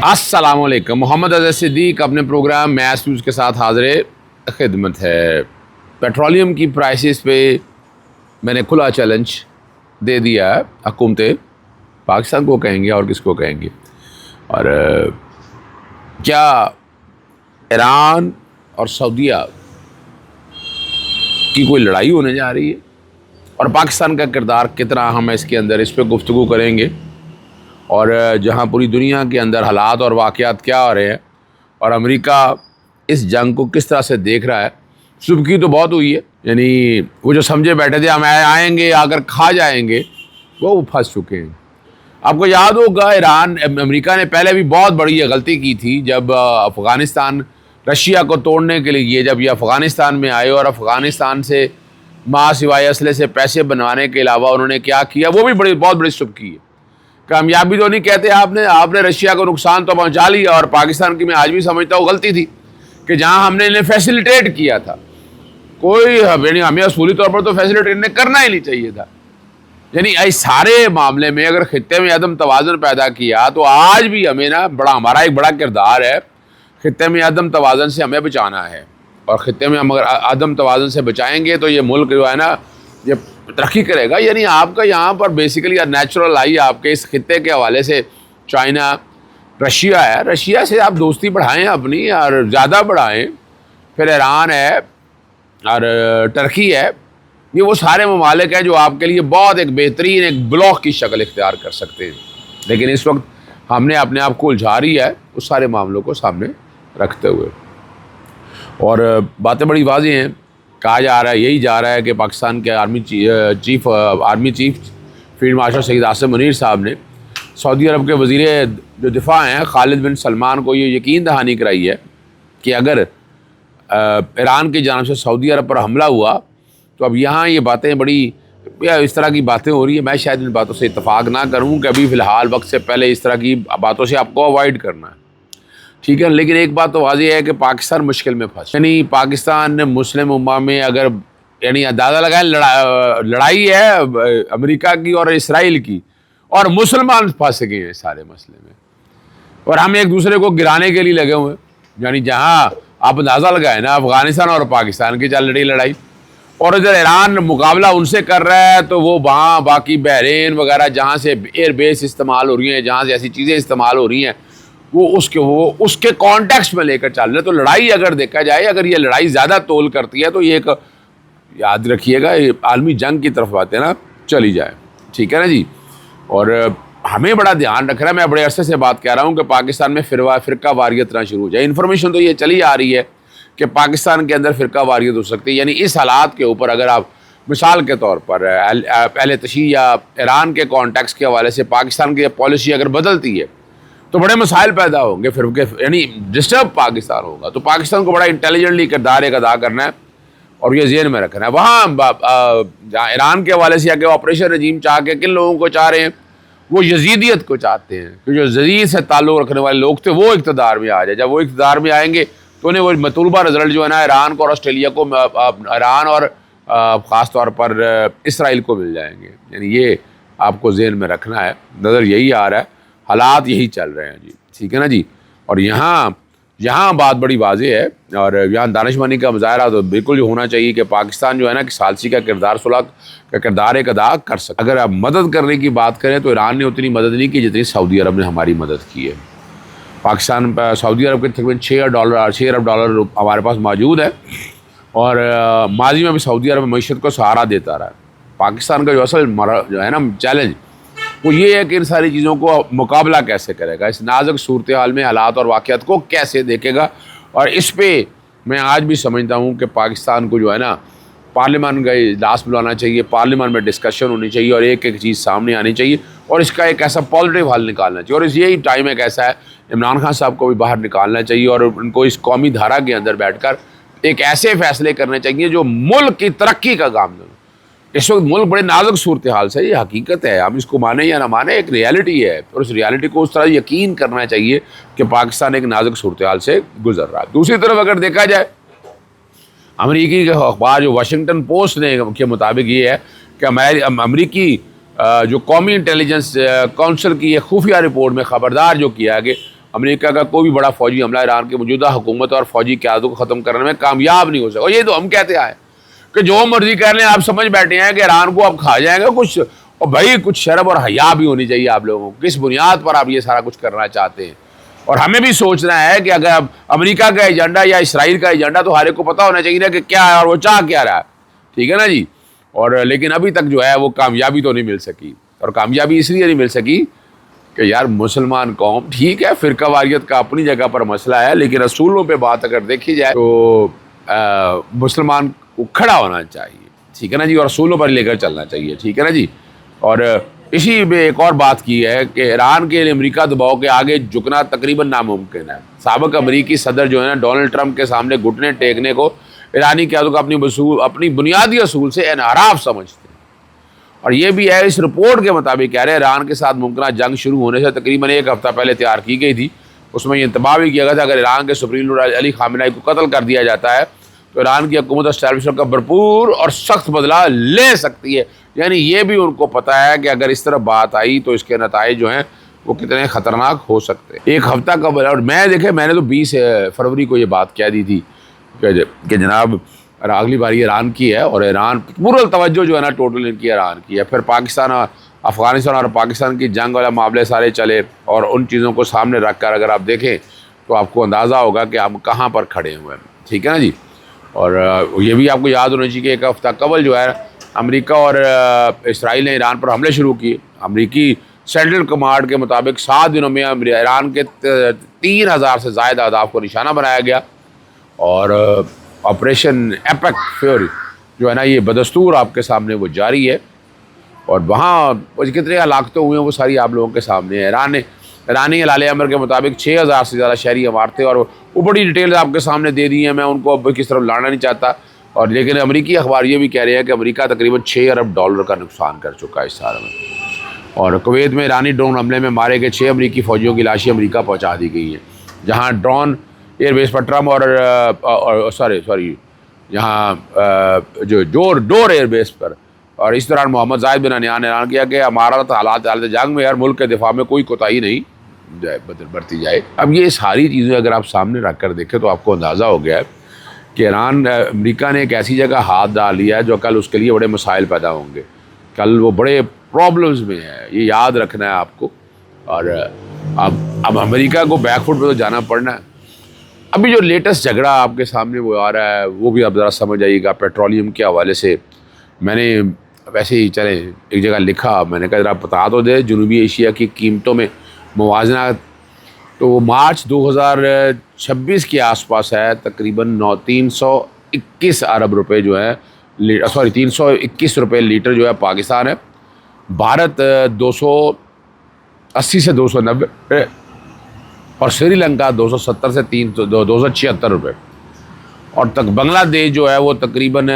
السلام علیکم. محمد اظہر صدیق اپنے پروگرام میس نیوز کے ساتھ حاضر خدمت ہے. پیٹرولیم کی پرائسز پہ میں نے کھلا چیلنج دے دیا ہے. حکومت پاکستان کو کہیں گے اور کس کو کہیں گے. اور کیا ایران اور سعودیہ کی کوئی لڑائی ہونے جا رہی ہے اور پاکستان کا کردار کتنا اہم ہے اس کے اندر، اس پہ گفتگو کریں گے. اور جہاں پوری دنیا کے اندر حالات اور واقعات کیا ہو رہے ہیں اور امریکہ اس جنگ کو کس طرح سے دیکھ رہا ہے. سبکی تو بہت ہوئی ہے، یعنی وہ جو سمجھے بیٹھے تھے ہم آئیں گے اگر کھا جائیں گے وہ پھنس چکے ہیں. آپ کو یاد ہوگا امریکہ نے پہلے بھی بہت بڑی غلطی کی تھی جب افغانستان رشیا کو توڑنے کے لیے جب یہ افغانستان میں آئے اور افغانستان سے ماں سوائے اسلحے سے پیسے بنوانے کے علاوہ انہوں نے کیا کیا، وہ بھی بہت بڑی سبکی ہے. کامیابی تو نہیں کہتے، آپ نے رشیا کو نقصان تو پہنچا لیا. اور پاکستان کی میں آج بھی سمجھتا ہوں غلطی تھی کہ جہاں ہم نے انہیں فیسیلیٹیٹ کیا تھا، کوئی ہمیں اصولی طور پر تو فیسیلیٹیٹ کرنا ہی نہیں چاہیے تھا. یعنی اس سارے معاملے میں اگر خطے میں عدم توازن پیدا کیا تو آج بھی ہمیں ہمارا ایک بڑا کردار ہے. خطے میں عدم توازن سے ہمیں بچانا ہے، اور خطے میں ہم اگر عدم توازن سے بچائیں گے تو یہ ملک جو ہے نا یہ ترقی کرے گا. یعنی آپ کا یہاں پر بیسیکلی نیچرل آئی آپ کے اس خطے کے حوالے سے چائنا رشیا ہے. رشیا سے آپ دوستی بڑھائیں اپنی اور زیادہ بڑھائیں. پھر ایران ہے اور ٹرکی ہے. یہ وہ سارے ممالک ہیں جو آپ کے لیے بہت ایک بہترین ایک بلاک کی شکل اختیار کر سکتے ہیں. لیکن اس وقت ہم نے اپنے آپ کو الجھا رہی ہے اس سارے معاملوں کو سامنے رکھتے ہوئے. اور باتیں بڑی واضح ہیں. کہا جا رہا ہے، یہی جا رہا ہے کہ پاکستان کے army chief field marshal Syed Asim Munir صاحب نے سعودی عرب کے وزیر جو دفاع ہیں خالد بن سلمان کو یہ یقین دہانی کرائی ہے کہ اگر ایران کی جانب سے سعودی عرب پر حملہ ہوا تو اب یہاں یہ باتیں بڑی اس طرح کی باتیں ہو رہی ہیں. میں شاید ان باتوں سے اتفاق نہ کروں کہ ابھی فی الحال وقت سے پہلے اس طرح کی باتوں سے آپ کو اوائڈ کرنا ہے، ٹھیک ہے. لیکن ایک بات تو واضح ہے کہ پاکستان مشکل میں پھنس، یعنی پاکستان مسلم امہ میں اگر یعنی اندازہ لگائیں لڑائی ہے امریکہ کی اور اسرائیل کی اور مسلمان پھنس گئے ہیں سارے مسئلے میں، اور ہم ایک دوسرے کو گرانے کے لیے لگے ہوئے ہیں. یعنی جہاں آپ اندازہ لگائیں نا افغانستان اور پاکستان کی چل رہی لڑائی، اور ادھر ایران مقابلہ ان سے کر رہا ہے تو وہ وہاں باقی بحرین وغیرہ جہاں سے ایئر بیس استعمال ہو رہی ہیں، جہاں سے ایسی چیزیں استعمال ہو رہی ہیں وہ اس کے کانٹیکسٹ میں لے کر چل رہے. تو لڑائی اگر دیکھا جائے، اگر یہ لڑائی زیادہ تول کرتی ہے تو یہ ایک یاد رکھیے گا عالمی جنگ کی طرف باتیں نا چلی جائے، ٹھیک ہے نا جی. اور ہمیں بڑا دھیان رکھنا ہے. میں بڑے عرصے سے بات کہہ رہا ہوں کہ پاکستان میں فرقہ واریت نہ شروع ہو جائے. انفارمیشن تو یہ چلی آ رہی ہے کہ پاکستان کے اندر فرقہ واریت ہو سکتی ہے. یعنی اس حالات کے اوپر اگر آپ مثال کے طور پر اہل تشیع یا ایران کے کانٹیکس کے حوالے سے پاکستان کی پالیسی اگر بدلتی ہے تو بڑے مسائل پیدا ہوں گے. پھر یعنی ڈسٹرب پاکستان ہوگا. تو پاکستان کو بڑا انٹیلیجنٹلی کردار ایک ادا کرنا ہے اور یہ ذہن میں رکھنا ہے. وہاں جہاں ایران کے حوالے سے کہ آپریشن رجیم چاہ کے کن لوگوں کو چاہ رہے ہیں، وہ یزیدیت کو چاہتے ہیں کہ جو یزید سے تعلق رکھنے والے لوگ تھے وہ اقتدار میں آ جائے. جب وہ اقتدار میں آئیں گے تو انہیں وہ مطلوبہ رزلٹ جو ہے نا ایران کو اور آسٹریلیا کو، ایران اور خاص طور پر اسرائیل کو مل جائیں گے. یعنی یہ آپ کو ذہن میں رکھنا ہے. نظر یہی آ رہا ہے، حالات یہی چل رہے ہیں جی، ٹھیک ہے نا جی. اور یہاں بات بڑی واضح ہے اور یہاں دانشمندی کا مظاہرہ تو بالکل ہونا چاہیے کہ پاکستان جو ہے نا کہ ثالثی کا کردار صلح کا کردار ایک ادا کر سکے. اگر آپ مدد کرنے کی بات کریں تو ایران نے اتنی مدد نہیں کی جتنی سعودی عرب نے ہماری مدد کی ہے. پاکستان سعودی عرب کے تقریباً 6 ارب ڈالر ہمارے پاس موجود ہے، اور ماضی میں بھی سعودی عرب معیشت کو سہارا دیتا رہا ہے. پاکستان کا جو اصل جو ہے نا چیلنج وہ یہ ہے کہ ان ساری چیزوں کو مقابلہ کیسے کرے گا، اس نازک صورتحال میں حالات اور واقعات کو کیسے دیکھے گا. اور اس پہ میں آج بھی سمجھتا ہوں کہ پاکستان کو جو ہے نا پارلیمان کا اجلاس بلانا چاہیے، پارلیمان میں ڈسکشن ہونی چاہیے اور ایک ایک چیز سامنے آنی چاہیے اور اس کا ایک ایسا پازیٹیو حل نکالنا چاہیے. اور یہی ٹائم ایک ایسا ہے عمران خان صاحب کو بھی باہر نکالنا چاہیے اور ان کو اس قومی دھارا کے اندر بیٹھ کر ایک ایسے فیصلے کرنے چاہیے جو ملک کی ترقی کا کام دیں. اس وقت ملک بڑے نازک صورتحال سے، یہ حقیقت ہے، ہم اس کو مانیں یا نہ مانیں ایک ریالٹی ہے، اور اس ریالٹی کو اس طرح یقین کرنا چاہیے کہ پاکستان ایک نازک صورتحال سے گزر رہا ہے. دوسری طرف اگر دیکھا جائے امریکی کے اخبار جو واشنگٹن پوسٹ نے کے مطابق یہ ہے کہ امریکی جو قومی انٹیلیجنس کونسل کی ایک خفیہ رپورٹ میں خبردار جو کیا کہ امریکہ کا کوئی بھی بڑا فوجی حملہ ایران کی موجودہ حکومت اور فوجی قیادت کو ختم کرنے میں کامیاب نہیں ہو سکا. اور یہ تو ہم کہتے آئے کہ جو مرضی کر لیں, آپ سمجھ بیٹھے ہیں کہ ایران کو آپ کھا جائیں گے. کچھ اور بھائی کچھ شرم اور حیا بھی ہونی چاہیے آپ لوگوں کو. کس بنیاد پر آپ یہ سارا کچھ کرنا چاہتے ہیں؟ اور ہمیں بھی سوچنا ہے کہ اگر اب امریکہ کا ایجنڈا یا اسرائیل کا ایجنڈا, تو ہر ایک کو پتہ ہونا چاہیے نا کہ کیا ہے اور وہ چاہ کیا رہا ہے. ٹھیک ہے نا جی. اور لیکن ابھی تک جو ہے وہ کامیابی تو نہیں مل سکی. اور کامیابی اس لیے نہیں مل سکی کہ یار مسلمان قوم, ٹھیک ہے فرقہ واریت کا اپنی جگہ پر مسئلہ ہے, لیکن اصولوں پہ بات اگر دیکھی جائے تو مسلمان کو کھڑا ہونا چاہیے. ٹھیک ہے نا جی. اور اصولوں پر لے کر چلنا چاہیے. ٹھیک ہے نا جی. اور اسی میں ایک اور بات کی ہے کہ ایران کے امریکہ دباؤ کے آگے جھکنا تقریباً ناممکن ہے. سابق امریکی صدر جو ہے نا ڈونلڈ ٹرمپ کے سامنے گھٹنے ٹیکنے کو ایرانی قیادت کو اپنی بنیادی اصول سے انحراف سمجھتے ہیں. اور یہ بھی ہے اس رپورٹ کے مطابق کہہ رہے ہیں ایران کے ساتھ ممکنہ جنگ شروع ہونے سے تقریباً ایک ہفتہ پہلے تیار کی گئی تھی. اس میں یہ انتباہ بھی کیا گیا تھا اگر ایران کے سپریم لیڈر علی خامنہ ای کو قتل کر دیا جاتا ہے تو ایران کی حکومت اسٹیبلشمنٹ کا بھرپور اور سخت بدلہ لے سکتی ہے. یعنی یہ بھی ان کو پتہ ہے کہ اگر اس طرح بات آئی تو اس کے نتائج جو ہیں وہ کتنے خطرناک ہو سکتے ہیں. ایک ہفتہ قبل, اور میں نے تو 20 فروری کو یہ بات کہہ دی تھی کہ جناب اگلی باری ایران کی ہے, اور ایران پورا توجہ جو ہے نا ٹوٹل ان کی ایران کی ہے. پھر پاکستان افغانستان اور پاکستان کی جنگ والا معاملے سارے چلے, اور ان چیزوں کو سامنے رکھ کر اگر آپ دیکھیں تو آپ کو اندازہ ہوگا کہ ہم کہاں پر کھڑے ہوئے ہیں. ٹھیک ہے نا جی. اور یہ بھی آپ کو یاد ہونا چاہیے کہ ایک ہفتہ قبل جو ہے امریکہ اور اسرائیل نے ایران پر حملے شروع کیے. امریکی سینٹرل کمانڈ کے مطابق 7 دنوں میں ایران کے 3000 سے زائد اہداف کو نشانہ بنایا گیا. اور آپریشن ایپک فیوری جو ہے نا یہ بدستور آپ کے سامنے وہ جاری ہے. اور وہاں کتنے ہلاکتیں ہوئے ہیں وہ ساری آپ لوگوں کے سامنے ہے. ایرانی ہلال امر کے مطابق 6000 سے زیادہ شہری عمارتیں, اور وہ بڑی ڈیٹیلز آپ کے سامنے دے دی ہیں. میں ان کو اب کس طرف لانا نہیں چاہتا. اور لیکن امریکی اخبار یہ بھی کہہ رہے ہیں کہ امریکہ تقریباً $6 ارب کا نقصان کر چکا ہے اس سال میں. اور کویت میں ایرانی ڈرون حملے میں مارے گئے 6 امریکی فوجیوں کی لاشیں امریکہ پہنچا دی گئی ہیں. جہاں ڈرون ایئر بیس پر ٹرمپ اور یہاں جو ڈور ایئر بیس پر, اور اس دوران محمد زاہد بن نہیان نے اعلان کیا کہ امارات حالات جنگ میں ہر ملک کے دفاع میں کوئی کوتاہی نہیں برتی جائے. اب یہ ساری چیزیں اگر آپ سامنے رکھ کر دیکھیں تو آپ کو اندازہ ہو گیا ہے کہ امریکہ نے ایک ایسی جگہ ہاتھ ڈال لیا ہے جو کل اس کے لیے بڑے مسائل پیدا ہوں گے. کل وہ بڑے پرابلمز میں ہے, یہ یاد رکھنا ہے آپ کو. اور اب امریکہ کو بیک فٹ پہ تو جانا پڑنا ہے. ابھی جو لیٹسٹ جھگڑا آپ کے سامنے وہ آ رہا ہے وہ بھی آپ ذرا سمجھ آئیے گا. پیٹرولیم کے حوالے سے میں نے ویسے ہی چلیں ایک جگہ لکھا, میں نے کہا ذرا بتا تو دے جنوبی ایشیا کی قیمتوں میں موازنہ. تو وہ مارچ 2026 کے آس پاس ہے تقریباً 321 ارب روپے جو ہے 321 روپے لیٹر جو ہے پاکستان ہے. بھارت 280 سے 290 اور سری لنکا 270 سے 276 روپے. اور تک بنگلہ دیش جو ہے وہ تقریباً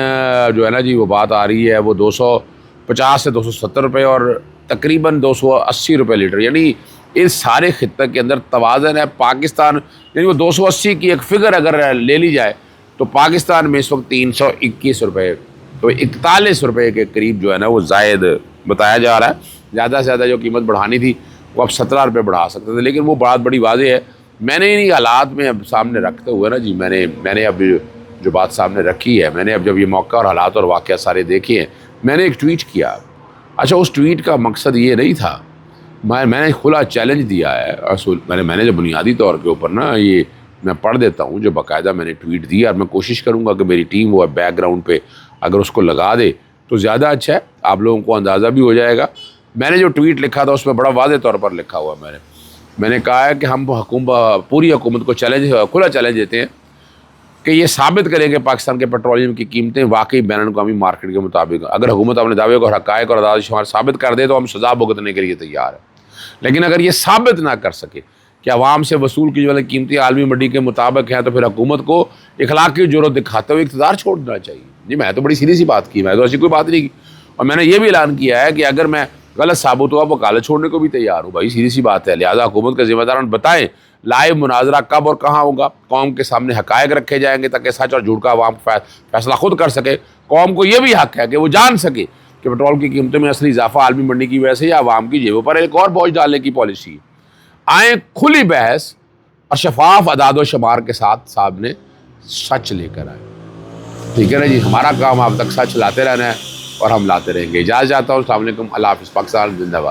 جو ہے نا جی وہ بات آ رہی ہے وہ 250 سے 270 روپے اور تقریباً 280 روپے لیٹر. یعنی اس سارے خطے کے اندر توازن ہے. پاکستان یعنی وہ 280 کی ایک فگر اگر لے لی جائے تو پاکستان میں اس وقت 321 روپے, تو 41 روپے کے قریب جو ہے نا وہ زائد بتایا جا رہا ہے. زیادہ سے زیادہ جو قیمت بڑھانی تھی وہ اب 17 روپے بڑھا سکتے تھے, لیکن وہ بات بڑی واضح ہے. میں نے انہی حالات میں اب سامنے رکھتے ہوئے نا جی میں نے اب جو بات سامنے رکھی ہے, میں نے اب جب یہ موقع اور حالات اور واقعات سارے دیکھے ہیں, میں نے ایک ٹویٹ کیا. اچھا اس ٹویٹ کا مقصد یہ نہیں تھا, میں نے کھلا چیلنج دیا ہے. اصول میں نے جو بنیادی طور کے اوپر نا یہ میں پڑھ دیتا ہوں جو باقاعدہ میں نے ٹویٹ دیا, اور میں کوشش کروں گا کہ میری ٹیم وہ بیک گراؤنڈ پہ اگر اس کو لگا دے تو زیادہ اچھا ہے, آپ لوگوں کو اندازہ بھی ہو جائے گا. میں نے جو ٹویٹ لکھا تھا اس میں بڑا واضح طور پر لکھا ہوا میں نے کہا ہے کہ ہم پوری حکومت کو کھلا چیلنج دیتے ہیں کہ یہ ثابت کریں کہ پاکستان کے پیٹرولیم کی قیمتیں واقعی بین الاقوامی مارکیٹ کے مطابق. اگر حکومت اپنے دعوے کو حقائق اور اعداد و شمار ثابت کر دے تو ہم سزا بھگتنے کے لیے تیار ہیں. لیکن اگر یہ ثابت نہ کر سکے کہ عوام سے وصول کی جو قیمتیں عالمی منڈی کے مطابق ہیں تو پھر حکومت کو اخلاقی جرات دکھاتے ہوئے اقتدار چھوڑ دینا چاہیے. جی میں تو بڑی سیدھی سی بات کی, میں تو ایسی کوئی بات نہیں کی. اور میں نے یہ بھی اعلان کیا ہے کہ اگر میں غلط ثابت ہوا وکالت چھوڑنے کو بھی تیار ہوں. بھائی سیدھی سی بات ہے. لہٰذا حکومت کے ذمہ داران بتائیں لائیو مناظرہ کب اور کہاں ہوگا, قوم کے سامنے حقائق رکھے جائیں گے تاکہ سچ اور جھوٹ کا عوام فیصلہ خود کر سکے. قوم کو یہ بھی حق ہے کہ وہ جان سکے کہ پیٹرول کی قیمتوں میں اصلی اضافہ عالمی منڈی کی وجہ سے یا عوام کی جیبوں پر ایک اور بوجھ ڈالنے کی پالیسی ہے. آئیں کھلی بحث اور شفاف اعداد و شمار کے ساتھ صاحب نے سچ لے کر آئے. ٹھیک ہے نا جی. ہمارا کام اب تک سچ لاتے رہنا ہے اور ہم لاتے رہیں گے. اجازت چاہتا ہوں. السلام علیکم. اللہ حافظ. پاکستان زندہ باد.